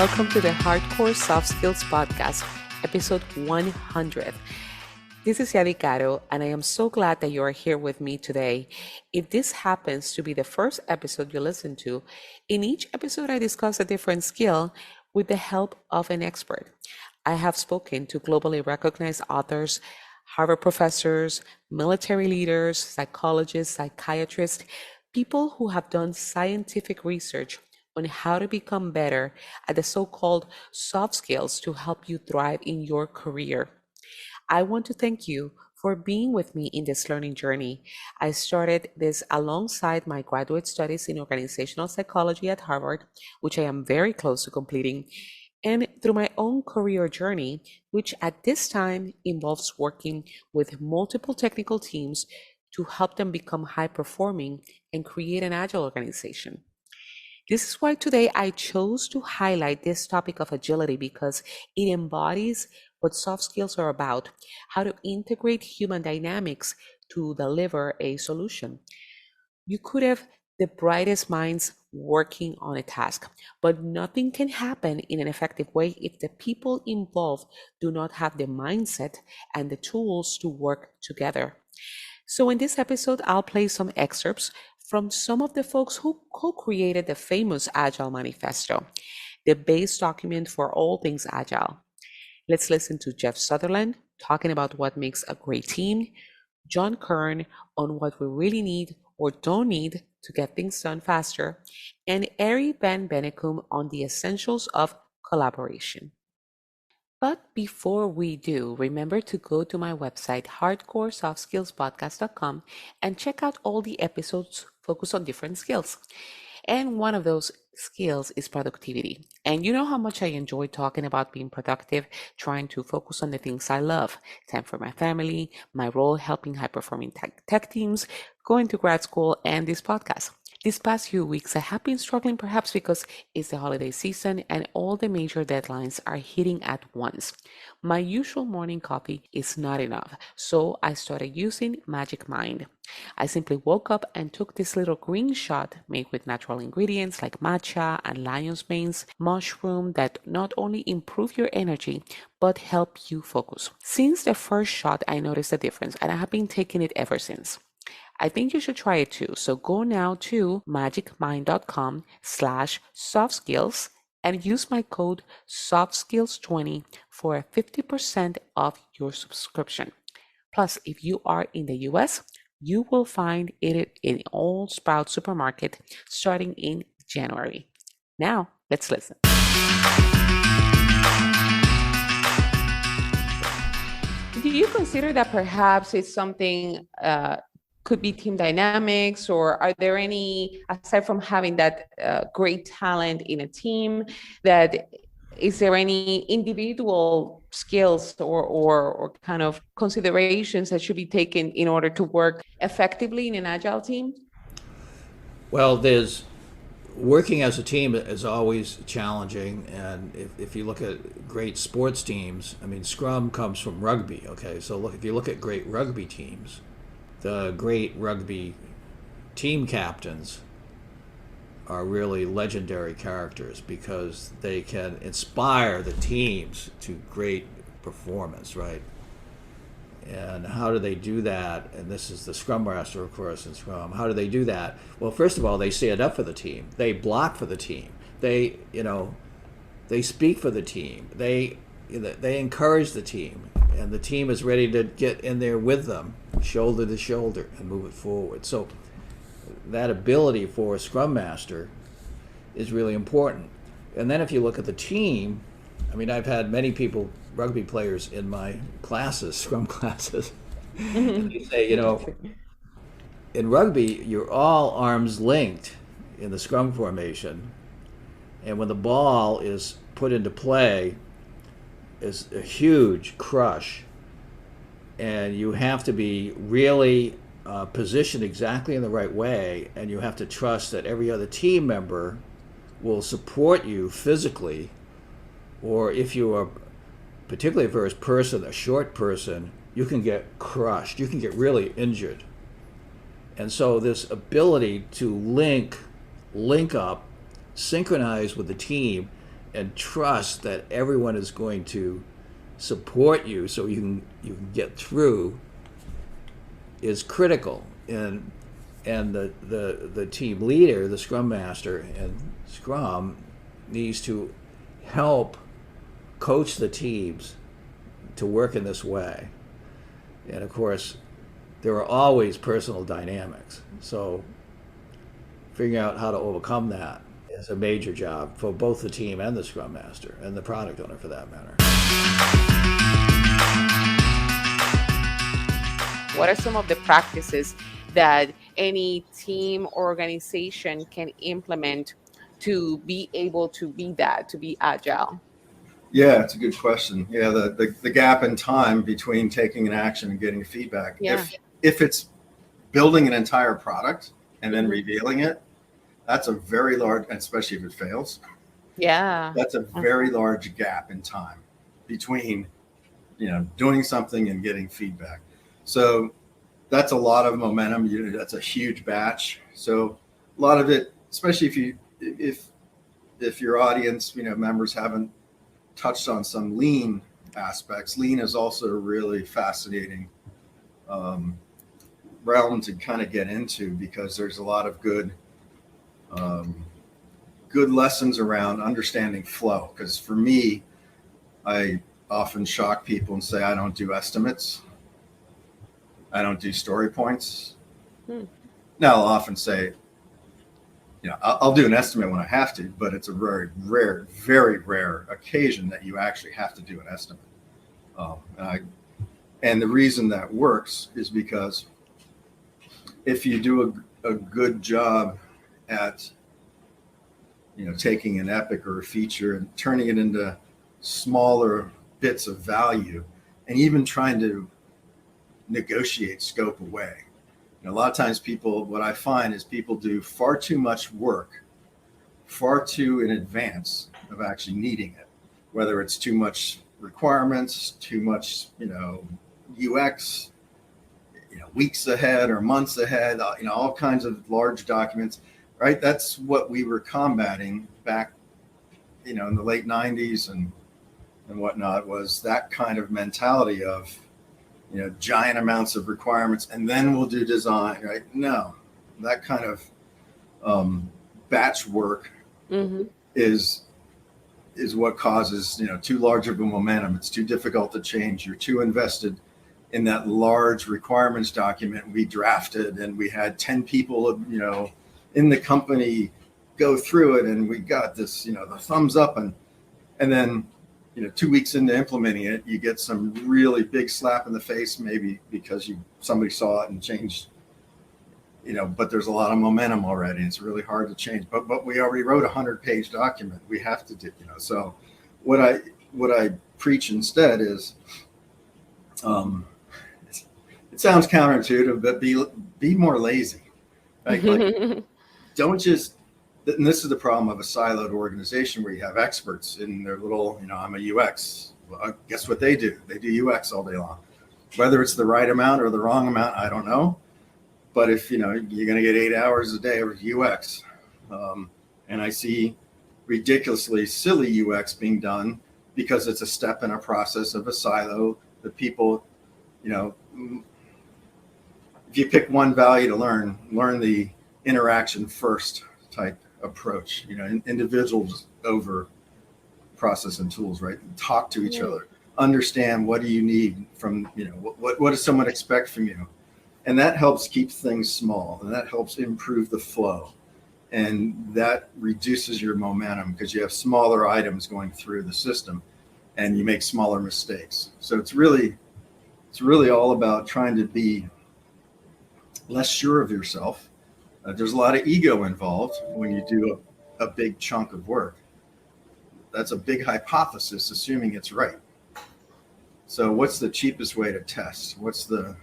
welcome to the Hardcore Soft Skills Podcast, episode 100. This is Yadi Caro, and I am so glad that you are here with me today. If this happens to be the first episode you listen to, in each episode I discuss a different skill with the help of an expert. I have spoken to globally recognized authors, Harvard professors, military leaders, psychologists, psychiatrists, people who have done scientific research on how to become better at the so-called soft skills to help you thrive in your career. I want to thank you for being with me in this learning journey. I started this alongside my graduate studies in organizational psychology at Harvard, which I am very close to completing, and through my own career journey, which at this time involves working with multiple technical teams to help them become high performing and create an agile organization. This is why today I chose to highlight this topic of agility because it embodies what soft skills are about, how to integrate human dynamics to deliver a solution. You could have the brightest minds working on a task, but nothing can happen in an effective way if the people involved do not have the mindset and the tools to work together. So, in this episode, I'll play some excerpts from some of the folks who co created the famous Agile Manifesto, the base document for all things Agile. Let's listen to Jeff Sutherland talking about what makes a great team, John Kern on what we really need or don't need to get things done faster, and Ari Van Benekum on the essentials of collaboration. But before we do, remember to go to my website, hardcoresoftskillspodcast.com, and check out all the episodes focused on different skills. And one of those skills is productivity. And you know how much I enjoy talking about being productive, trying to focus on the things I love: time for my family, my role helping high performing tech teams, going to grad school, and this podcast. These past few weeks, I have been struggling perhaps because it's the holiday season and all the major deadlines are hitting at once. My usual morning coffee is not enough, so I started using Magic Mind. I simply woke up and took this little green shot made with natural ingredients like matcha and lion's mane's mushroom that not only improve your energy but help you focus. Since the first shot, I noticed a difference and I have been taking it ever since. I think you should try it too. So go now to magicmind.com/softskills and use my code softskills20 for a 50% off your subscription. Plus, if you are in the US, you will find it in all Sprout supermarket starting in January. Now, let's listen. Do you consider that perhaps it's something could be team dynamics, or are there any, aside from having that great talent in a team, that is there any individual skills or kind of considerations that should be taken in order to work effectively in an agile team? Well, there's working as a team is always challenging, and if you look at great sports teams, I mean, Scrum comes from rugby. Okay, so look, if you look at great rugby teams, the great rugby team captains are really legendary characters because they can inspire the teams to great performance, right? And how do they do that? And this is the Scrum Master, of course, in Scrum. How do they do that? Well, first of all, they stand up for the team. They block for the team. They speak for the team. They encourage the team, and the team is ready to get in there with them, shoulder to shoulder, and move it forward. So that ability for a Scrum Master is really important. And then if you look at the team, I mean, I've had many people, rugby players, in my classes, Scrum classes, and they say, in rugby, you're all arms linked in the Scrum formation, and when the ball is put into play, is a huge crush, and you have to be really positioned exactly in the right way, and you have to trust that every other team member will support you physically, or if you are, particularly if you're a person, a short person, you can get crushed, you can get really injured. And so this ability to link up, synchronize with the team, and trust that everyone is going to support you so you can get through is critical. And the team leader, the scrum master and scrum, needs to help coach the teams to work in this way. And of course, there are always personal dynamics. So figuring out how to overcome that is a major job for both the team and the scrum master and the product owner for that matter. What are some of the practices that any team or organization can implement to be able to be that, to be agile? Yeah, it's a good question. Yeah, the gap in time between taking an action and getting feedback. Yeah. If it's building an entire product and then Mhm. revealing it, that's a very large, especially if it fails, Yeah. that's a very large gap in time between, doing something and getting feedback. So that's a lot of momentum. That's a huge batch. So a lot of it, especially if your audience, members haven't touched on some lean aspects. Lean is also a really fascinating realm to kind of get into, because there's a lot of good lessons around understanding flow. Because for me, I often shock people and say I don't do estimates. I don't do story points. Now I'll often say, I'll do an estimate when I have to, but it's a very rare occasion that you actually have to do an estimate. And the reason that works is because if you do a good job at, taking an epic or a feature and turning it into smaller bits of value, and even trying to negotiate scope away. A lot of times what I find is people do far too much work, far too in advance of actually needing it, whether it's too much requirements, too much, UX, weeks ahead or months ahead, all kinds of large documents, right? That's what we were combating back, in the late 90s and whatnot, was that kind of mentality of, giant amounts of requirements, and then we'll do design, right? No, that kind of batch work is what causes, too large of a momentum. It's too difficult to change. You're too invested in that large requirements document we drafted, and we had 10 people, in the company go through it, and we got this, the thumbs up, and then 2 weeks into implementing it, you get some really big slap in the face, maybe because somebody saw it and changed, but there's a lot of momentum already. It's really hard to change, but we already wrote a 100-page document. We have to do, so what I preach instead is, it sounds counterintuitive, but be more lazy, right? Like, don't just, and this is the problem of a siloed organization where you have experts in their little, I'm a UX. Well, guess what they do? They do UX all day long. Whether it's the right amount or the wrong amount, I don't know. But if, you're going to get 8 hours a day of UX, and I see ridiculously silly UX being done because it's a step in a process of a silo that people, if you pick one value to learn the interaction first type approach, individuals over process and tools, right? Talk to each other, understand what do you need from, what does someone expect from you? And that helps keep things small, and that helps improve the flow. And that reduces your momentum because you have smaller items going through the system and you make smaller mistakes. So it's really all about trying to be less sure of yourself. There's a lot of ego involved when you do a big chunk of work. That's a big hypothesis, assuming it's right. So what's the cheapest way to test? What's the,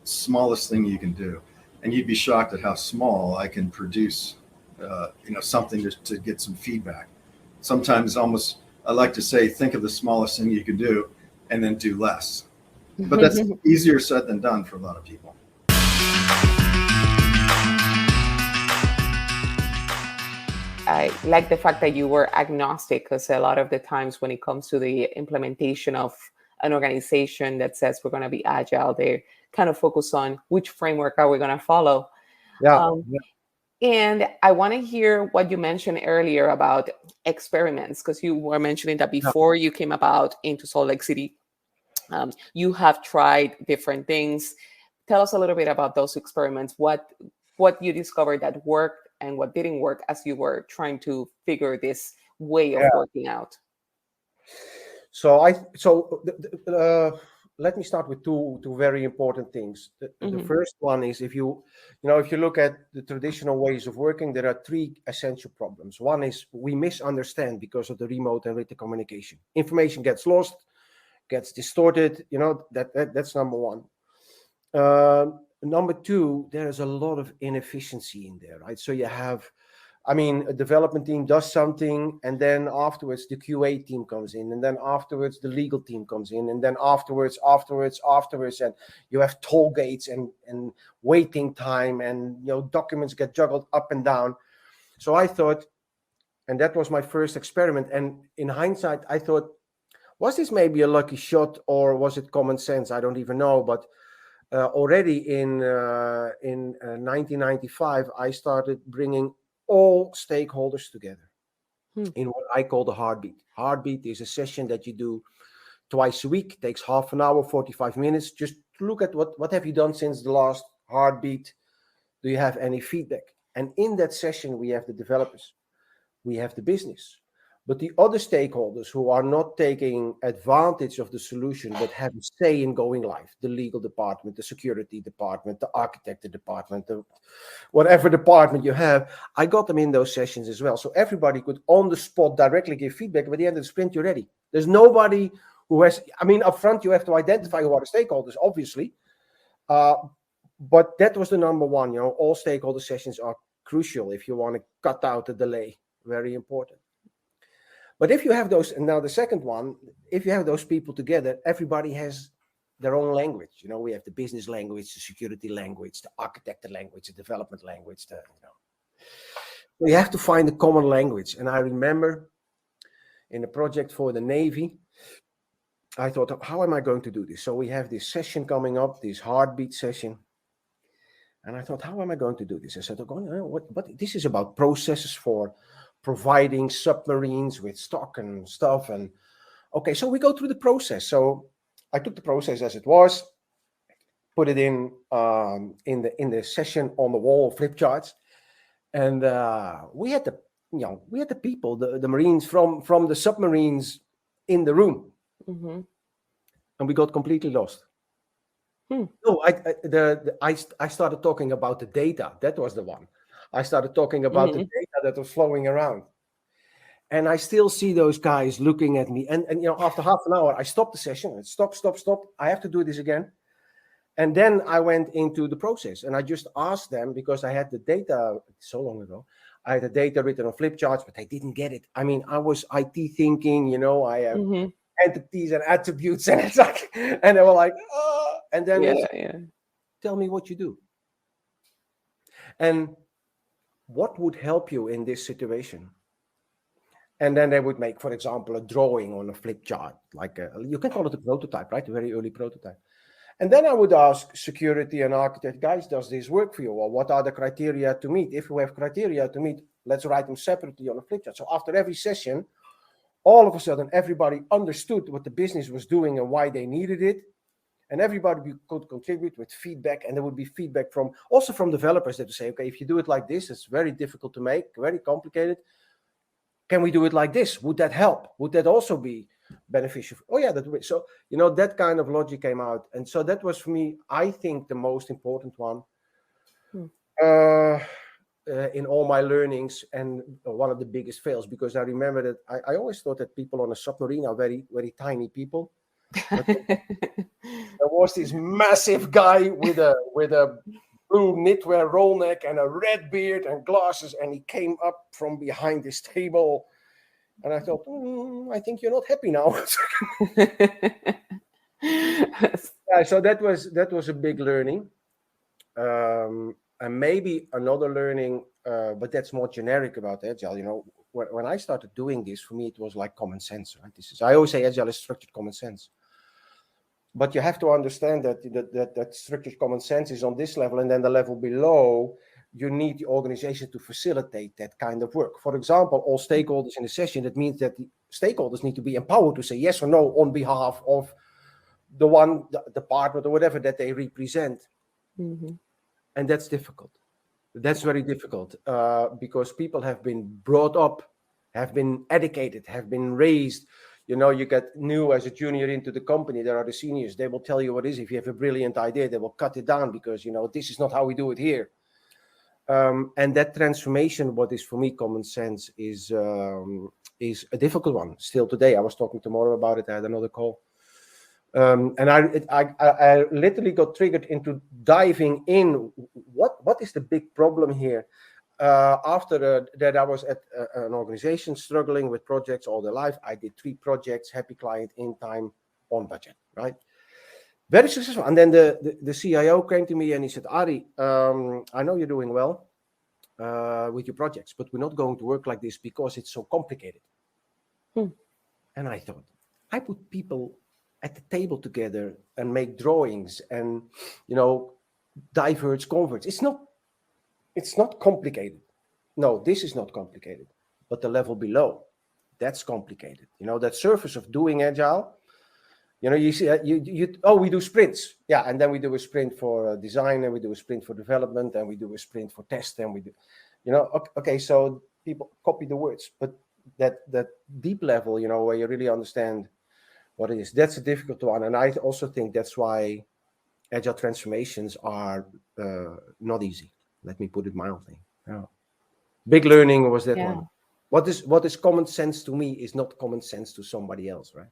smallest thing you can do? And you'd be shocked at how small I can produce, something to get some feedback. Sometimes I like to say, think of the smallest thing you can do and then do less. But that's easier said than done for a lot of people. I like the fact that you were agnostic, because a lot of the times when it comes to the implementation of an organization that says we're going to be agile, they kind of focus on which framework are we going to follow. Yeah. Um, and I want to hear what you mentioned earlier about experiments, because you were mentioning that Yeah. before you came about into Salt Lake City, you have tried different things. Tell us a little bit about those experiments. What you discovered that worked and what didn't work as you were trying to figure this way of Yeah. working out. So let me start with two very important things. The Hmm. first one is, if you look at the traditional ways of working, there are three essential problems. One is we misunderstand because of the remote and written communication. Information gets lost, gets distorted. That's number one. Number two, there is a lot of inefficiency in there, right? So you have, a development team does something, and then afterwards the QA team comes in, and then afterwards the legal team comes in, and then afterwards, and you have toll gates and waiting time, and documents get juggled up and down. So I thought, and that was my first experiment. And in hindsight, I thought, was this maybe a lucky shot or was it common sense? I don't even know, but already in 1995, I started bringing all stakeholders together Hmm. in what I call the heartbeat. Heartbeat is a session that you do twice a week. Takes half an hour, 45 minutes. Just to look at what have you done since the last heartbeat. Do you have any feedback? And in that session, we have the developers, we have the business. But the other stakeholders who are not taking advantage of the solution but have a say in going live, the legal department, the security department, the architecture department, whatever department you have, I got them in those sessions as well. So everybody could on the spot directly give feedback. By the end of the sprint, you're ready. There's nobody who has, up front, you have to identify who are the stakeholders, obviously. But that was the number one. All stakeholder sessions are crucial if you want to cut out a delay. Very important. But if you have those, and now the second one, if you have those people together, everybody has their own language. We have the business language, the security language, the architecture language, the development language. So you have to find a common language. And I remember in a project for the Navy, I thought, how am I going to do this? So we have this session coming up, this heartbeat session. And I thought, how am I going to do this? I said, what this is about processes for providing submarines with stock and stuff. And okay, so we go through the process. So I took the process as it was, put it in the session on the wall, flip charts, and we had the people, the Marines from the submarines in the room, Hmm. and we got completely lost. Hmm. No, I started talking about the data. That was the one. I started talking about the Hmm. data that was flowing around. And I still see those guys looking at me. And after half an hour, I stopped the session. And stop. I have to do this again. And then I went into the process. And I just asked them, because I had the data so long ago. I had the data written on flip charts, but they didn't get it. I was IT thinking, I have Hmm. entities and attributes. And it's like, and they were like, oh. And then Yeah, it's, yeah. tell me what you do. And what would help you in this situation? And then they would make, for example, a drawing on a flip chart, you can call it a prototype, right? A very early prototype. And then I would ask security and architect, guys, does this work for you? Or what are the criteria to meet? If we have criteria to meet, let's write them separately on a flip chart. So after every session, all of a sudden, everybody understood what the business was doing and why they needed it. And everybody could contribute with feedback. And there would be feedback also from developers that would say, okay, if you do it like this, it's very difficult to make, very complicated. Can we do it like this? Would that help? Would that also be beneficial? Oh yeah, that would. So that kind of logic came out, and so that was for me, I think, the most important one Hmm. in all my learnings, and one of the biggest fails, because I remember that I always thought that people on a submarine are very, very tiny people, but there was this massive guy with a blue knitwear roll neck and a red beard and glasses, and he came up from behind this table, and I thought, I think you're not happy now. Yeah, so that was a big learning, and maybe another learning but that's more generic about agile. When I started doing this, for me it was like common sense, right? I always say agile is structured common sense, but you have to understand that structured common sense is on this level, and then the level below, you need the organization to facilitate that kind of work. For example, all stakeholders in a session, that means that the stakeholders need to be empowered to say yes or no on behalf of the department or whatever that they represent. Mm-hmm. And that's difficult. That's very difficult, because people have been brought up, have been educated, have been raised. You get new as a junior into the company. There are the seniors. They will tell you what it is. If you have a brilliant idea, they will cut it down because, this is not how we do it here. And that transformation, what is for me common sense, is a difficult one still today. I was talking tomorrow about it. I had another call. And I literally got triggered into diving in. What is the big problem here? After that, I was at an organization struggling with projects all their life. I did 3 projects, happy client, in time, on budget, right? Very successful. And then the CIO came to me and he said, Ari, I know you're doing well with your projects, but we're not going to work like this because it's so complicated. And I thought, I put people at the table together and make drawings and, diverge, converge. It's not complicated. No, this is not complicated. But the level below, that's complicated. That surface of doing agile, you see, we do sprints. Yeah, and then we do a sprint for design, and we do a sprint for development, and we do a sprint for test, and we do, okay, so people copy the words. But that deep level, where you really understand what it is, that's a difficult one. And I also think that's why agile transformations are not easy. Let me put it mildly. Yeah. Big learning was that Yeah. one. What is common sense to me is not common sense to somebody else, right?